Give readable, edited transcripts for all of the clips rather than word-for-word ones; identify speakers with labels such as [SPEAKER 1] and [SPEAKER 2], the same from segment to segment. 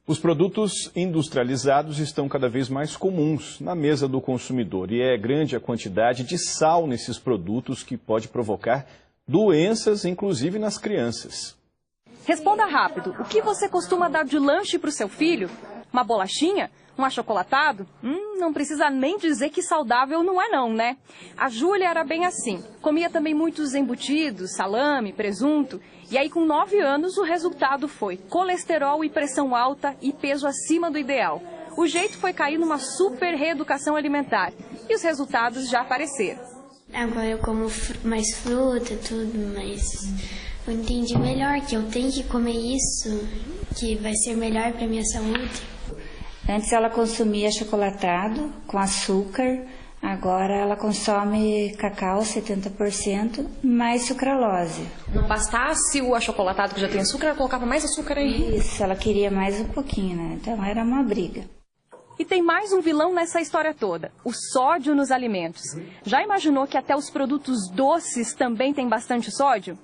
[SPEAKER 1] Os produtos industrializados estão cada vez mais comuns na mesa do consumidor e é grande a quantidade de sal nesses produtos que pode provocar doenças, inclusive nas crianças.
[SPEAKER 2] Responda rápido. O que você costuma dar de lanche para o seu filho? Uma bolachinha? Um achocolatado? Não precisa nem dizer que saudável não é não, né? A Júlia era bem assim. Comia também muitos embutidos, salame, presunto. E aí, com 9 anos, o resultado foi colesterol e pressão alta e peso acima do ideal. O jeito foi cair numa super reeducação alimentar. E os resultados já apareceram.
[SPEAKER 3] Agora eu como mais fruta, tudo, mas eu entendi melhor que eu tenho que comer isso, que vai ser melhor para minha saúde.
[SPEAKER 4] Antes ela consumia chocolatado com açúcar, agora ela consome cacau 70% mais sucralose.
[SPEAKER 2] Não bastasse o achocolatado que já tem açúcar, ela colocava mais açúcar aí.
[SPEAKER 4] Isso, ela queria mais um pouquinho, né? Então era uma briga.
[SPEAKER 2] E tem mais um vilão nessa história toda, o sódio nos alimentos. Já imaginou que até os produtos doces também têm bastante sódio?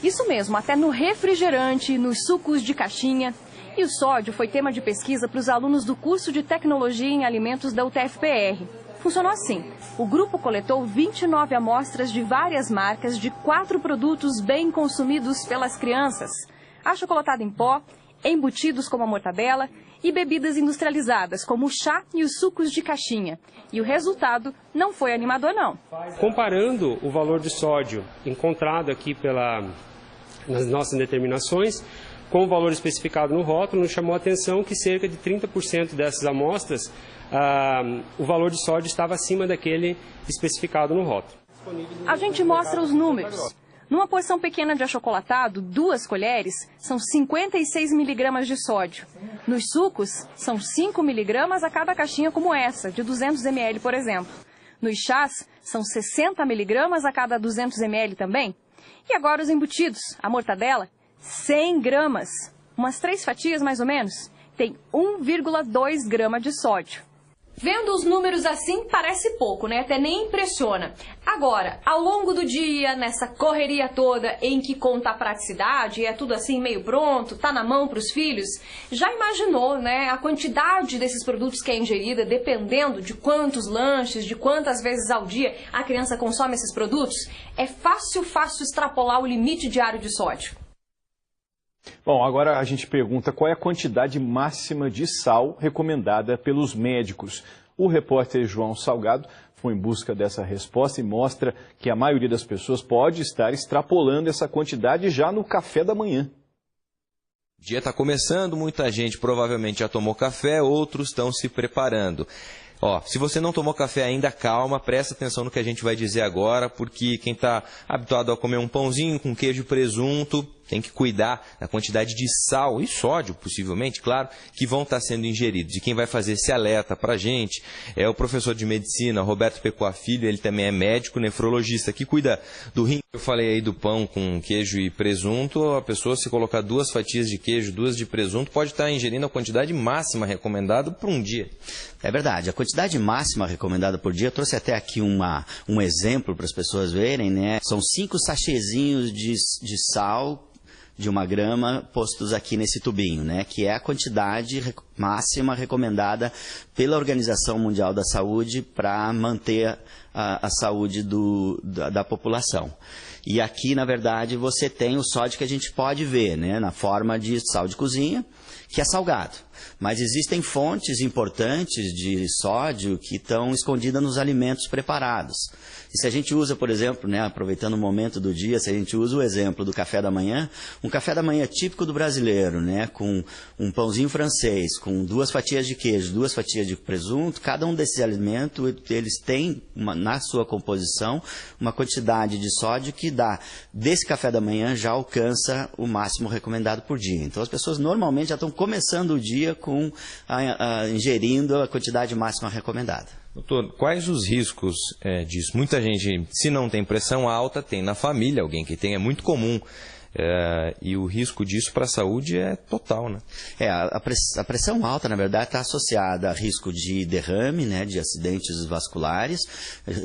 [SPEAKER 2] Isso mesmo, até no refrigerante, nos sucos de caixinha. E o sódio foi tema de pesquisa para os alunos do curso de Tecnologia em Alimentos da UTF-PR. Funcionou assim. O grupo coletou 29 amostras de várias marcas de 4 produtos bem consumidos pelas crianças. Achocolatado em pó, embutidos como a mortadela e bebidas industrializadas, como o chá e os sucos de caixinha. E o resultado não foi animador, não.
[SPEAKER 5] Comparando o valor de sódio encontrado aqui nas nossas determinações, com o valor especificado no rótulo, nos chamou a atenção que cerca de 30% dessas amostras, o valor de sódio estava acima daquele especificado no rótulo.
[SPEAKER 2] A gente mostra os números. Numa porção pequena de achocolatado, 2 colheres, são 56 miligramas de sódio. Nos sucos, são 5 miligramas a cada caixinha como essa, de 200 ml, por exemplo. Nos chás, são 60 miligramas a cada 200 ml também. E agora os embutidos, a mortadela, 100 gramas, umas 3 fatias mais ou menos, tem 1,2 grama de sódio. Vendo os números assim, parece pouco, né? Até nem impressiona. Agora, ao longo do dia, nessa correria toda em que conta a praticidade, é tudo assim meio pronto, tá na mão para os filhos, já imaginou, né? A quantidade desses produtos que é ingerida, dependendo de quantos lanches, de quantas vezes ao dia a criança consome esses produtos? É fácil extrapolar o limite diário de sódio.
[SPEAKER 1] Bom, agora a gente pergunta qual é a quantidade máxima de sal recomendada pelos médicos. O repórter João Salgado foi em busca dessa resposta e mostra que a maioria das pessoas pode estar extrapolando essa quantidade já no café da manhã.
[SPEAKER 6] O dia está começando, muita gente provavelmente já tomou café, outros estão se preparando. Se você não tomou café ainda, calma, presta atenção no que a gente vai dizer agora, porque quem está habituado a comer um pãozinho com queijo e presunto tem que cuidar da quantidade de sal e sódio, possivelmente, claro, que vão estar sendo ingeridos. E quem vai fazer esse alerta para a gente é o professor de medicina, Roberto Pecoa Filho, ele também é médico, nefrologista, que cuida do rim. Eu falei aí do pão com queijo e presunto, a pessoa se colocar 2 fatias de queijo, 2 de presunto, pode estar ingerindo a quantidade máxima recomendada por um dia.
[SPEAKER 7] É verdade, a quantidade máxima recomendada por dia, eu trouxe até aqui um exemplo para as pessoas verem, né? São 5 sachêzinhos de sal de 1 grama postos aqui nesse tubinho, né? Que é a quantidade máxima recomendada pela Organização Mundial da Saúde para manter a saúde da população. E aqui, na verdade, você tem o sódio que a gente pode ver, né? Na forma de sal de cozinha, que é salgado. Mas existem fontes importantes de sódio que estão escondidas nos alimentos preparados. E se a gente usa, por exemplo, né, aproveitando o momento do dia, se a gente usa o exemplo do café da manhã, um café da manhã típico do brasileiro, né, com um pãozinho francês, com 2 fatias de queijo, 2 fatias de presunto, cada um desses alimentos, eles têm na sua composição uma quantidade de sódio que desse café da manhã já alcança o máximo recomendado por dia. Então as pessoas normalmente já estão começando o dia ingerindo a quantidade máxima recomendada.
[SPEAKER 6] Doutor, quais os riscos disso? Muita gente, se não tem pressão alta, tem na família alguém que tem. É muito comum e o risco disso para a saúde é total, né?
[SPEAKER 7] A pressão alta, na verdade, está associada a risco de derrame, né, de acidentes vasculares,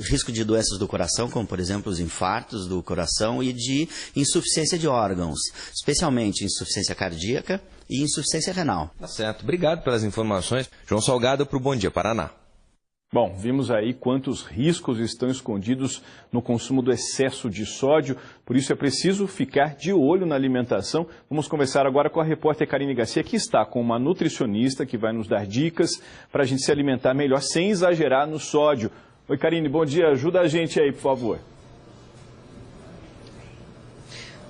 [SPEAKER 7] risco de doenças do coração, como, por exemplo, os infartos do coração e de insuficiência de órgãos, especialmente insuficiência cardíaca e insuficiência renal.
[SPEAKER 6] Tá certo. Obrigado pelas informações. João Salgado para o Bom Dia Paraná.
[SPEAKER 1] Bom, vimos aí quantos riscos estão escondidos no consumo do excesso de sódio, por isso é preciso ficar de olho na alimentação. Vamos conversar agora com a repórter Karine Garcia, que está com uma nutricionista que vai nos dar dicas para a gente se alimentar melhor sem exagerar no sódio. Oi, Karine, bom dia, ajuda a gente aí, por favor.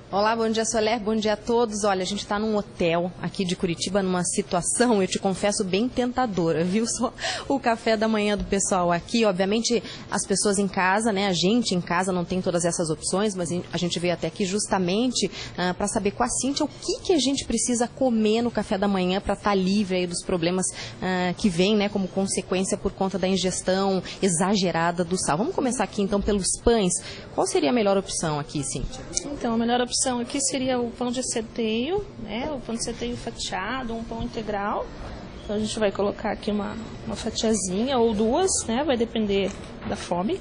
[SPEAKER 8] Olá, bom dia, Soler, bom dia a todos. Olha, a gente está num hotel aqui de Curitiba, numa situação, eu te confesso, bem tentadora, viu? Só o café da manhã do pessoal aqui, obviamente as pessoas em casa, né? A gente em casa não tem todas essas opções, mas a gente veio até aqui justamente para saber com a Cíntia o que a gente precisa comer no café da manhã para estar livre aí dos problemas que vêm, né? Como consequência por conta da ingestão exagerada do sal. Vamos começar aqui então pelos pães. Qual seria a melhor opção aqui, Cíntia?
[SPEAKER 9] Então, a melhor opção aqui seria o pão de centeio, né? O pão de centeio fatiado, um pão integral. Então a gente vai colocar aqui uma fatiazinha ou duas, né? Vai depender da fome.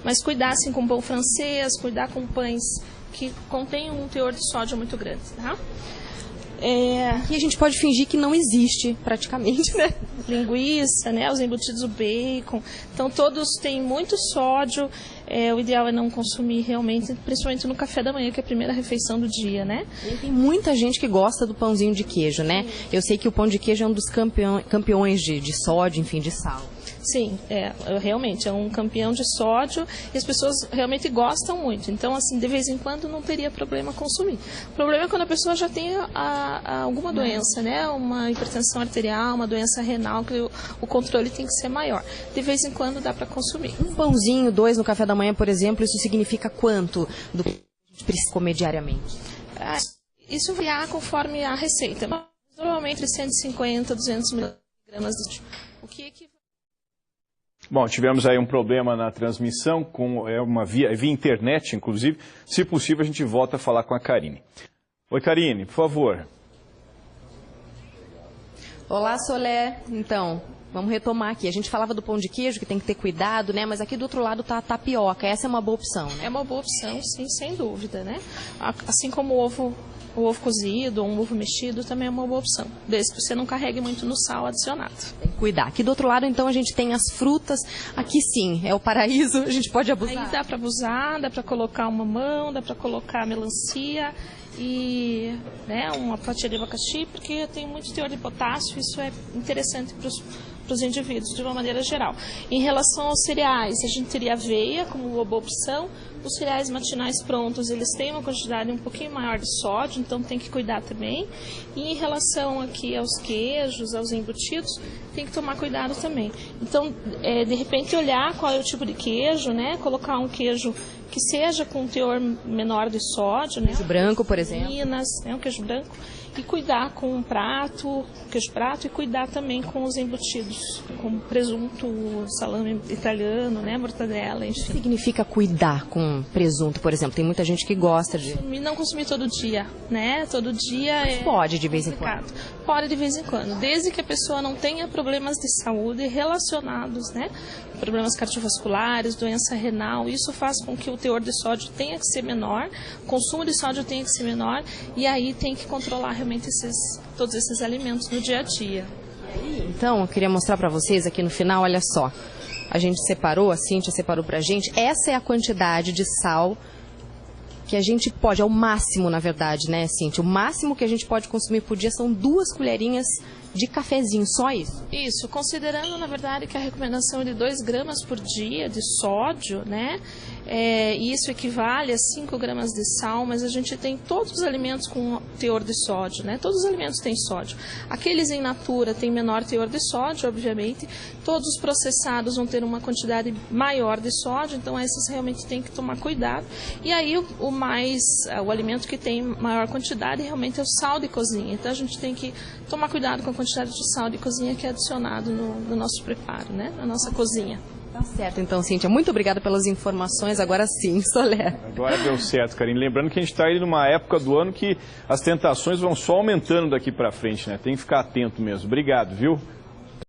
[SPEAKER 9] Mas cuidar assim com pão francês, cuidar com pães que contêm um teor de sódio muito grande, tá?
[SPEAKER 8] E a gente pode fingir que não existe praticamente, né?
[SPEAKER 9] Linguiça, né? Os embutidos, o bacon. Então todos têm muito sódio. O ideal é não consumir realmente, principalmente no café da manhã, que é a primeira refeição do dia, né?
[SPEAKER 8] E tem muita gente que gosta do pãozinho de queijo, né? Eu sei que o pão de queijo é um dos campeões de sódio, enfim, de sal.
[SPEAKER 9] Sim, realmente é um campeão de sódio e as pessoas realmente gostam muito. Então, assim, de vez em quando não teria problema consumir. O problema é quando a pessoa já tem alguma doença, né? Uma hipertensão arterial, uma doença renal, que o controle tem que ser maior. De vez em quando dá para consumir.
[SPEAKER 8] Um pãozinho, 2 no café da manhã, por exemplo, isso significa quanto do que a gente precisa comer diariamente?
[SPEAKER 9] Isso varia conforme a receita. Normalmente 150, 200 miligramas de o que
[SPEAKER 1] Bom, tivemos aí um problema na transmissão, uma via internet, inclusive. Se possível, a gente volta a falar com a Karine. Oi, Karine, por favor.
[SPEAKER 8] Olá, Soler. Então, vamos retomar aqui. A gente falava do pão de queijo, que tem que ter cuidado, né? Mas aqui do outro lado está a tapioca. Essa é uma boa opção, né?
[SPEAKER 9] É uma boa opção, sim, sem dúvida, né? Assim como o ovo cozido ou um ovo mexido também é uma boa opção, desde que você não carregue muito no sal adicionado.
[SPEAKER 8] Tem que cuidar. Aqui do outro lado, então, a gente tem as frutas. Aqui sim, é o paraíso, a gente pode abusar.
[SPEAKER 9] Aí dá para abusar, dá para colocar uma mamão, dá para colocar melancia e, né, uma fatia de abacaxi, porque tem muito teor de potássio, isso é interessante para os indivíduos, de uma maneira geral. Em relação aos cereais, a gente teria aveia como uma boa opção. Os cereais matinais prontos, eles têm uma quantidade um pouquinho maior de sódio, então tem que cuidar também. E em relação aqui aos queijos, aos embutidos, tem que tomar cuidado também. Então, de repente, olhar qual é o tipo de queijo, né? Colocar um queijo que seja com um teor menor de sódio, né?
[SPEAKER 8] Queijo branco, por exemplo.
[SPEAKER 9] Minas, né? Um queijo branco. E cuidar com um prato, queijo prato, e cuidar também com os embutidos, como presunto, salame italiano, né, mortadela, enfim.
[SPEAKER 8] O que significa cuidar com presunto, por exemplo? Tem muita gente que gosta de...
[SPEAKER 9] Não consumir todo dia, né? Todo dia
[SPEAKER 8] Mas pode de vez em quando.
[SPEAKER 9] Pode de vez em quando, desde que a pessoa não tenha problemas de saúde relacionados, né? Problemas cardiovasculares, doença renal, isso faz com que o teor de sódio tenha que ser menor, o consumo de sódio tenha que ser menor, e aí tem que controlar realmente todos esses alimentos no dia a dia.
[SPEAKER 8] Então, eu queria mostrar para vocês aqui no final, olha só. A gente separou, a Cíntia separou pra gente, essa é a quantidade de sal que a gente pode, é o máximo, na verdade, né, Cíntia? O máximo que a gente pode consumir por dia são 2 colherinhas de cafezinho, só isso?
[SPEAKER 9] Isso, considerando, na verdade, que a recomendação é de 2 gramas por dia de sódio, né? Isso equivale a 5 gramas de sal, mas a gente tem todos os alimentos com teor de sódio, né? Todos os alimentos têm sódio. Aqueles in natura têm menor teor de sódio, obviamente. Todos os processados vão ter uma quantidade maior de sódio, então esses realmente tem que tomar cuidado. E aí o alimento que tem maior quantidade realmente é o sal de cozinha. Então a gente tem que tomar cuidado com a quantidade de sal de cozinha que é adicionado no nosso preparo, né? Na nossa cozinha.
[SPEAKER 8] Tá certo, então, Cíntia. Muito obrigada pelas informações. Agora sim, Soler.
[SPEAKER 1] Agora deu certo, Karine. Lembrando que a gente está aí numa época do ano que as tentações vão só aumentando daqui para frente, né? Tem que ficar atento mesmo. Obrigado, viu?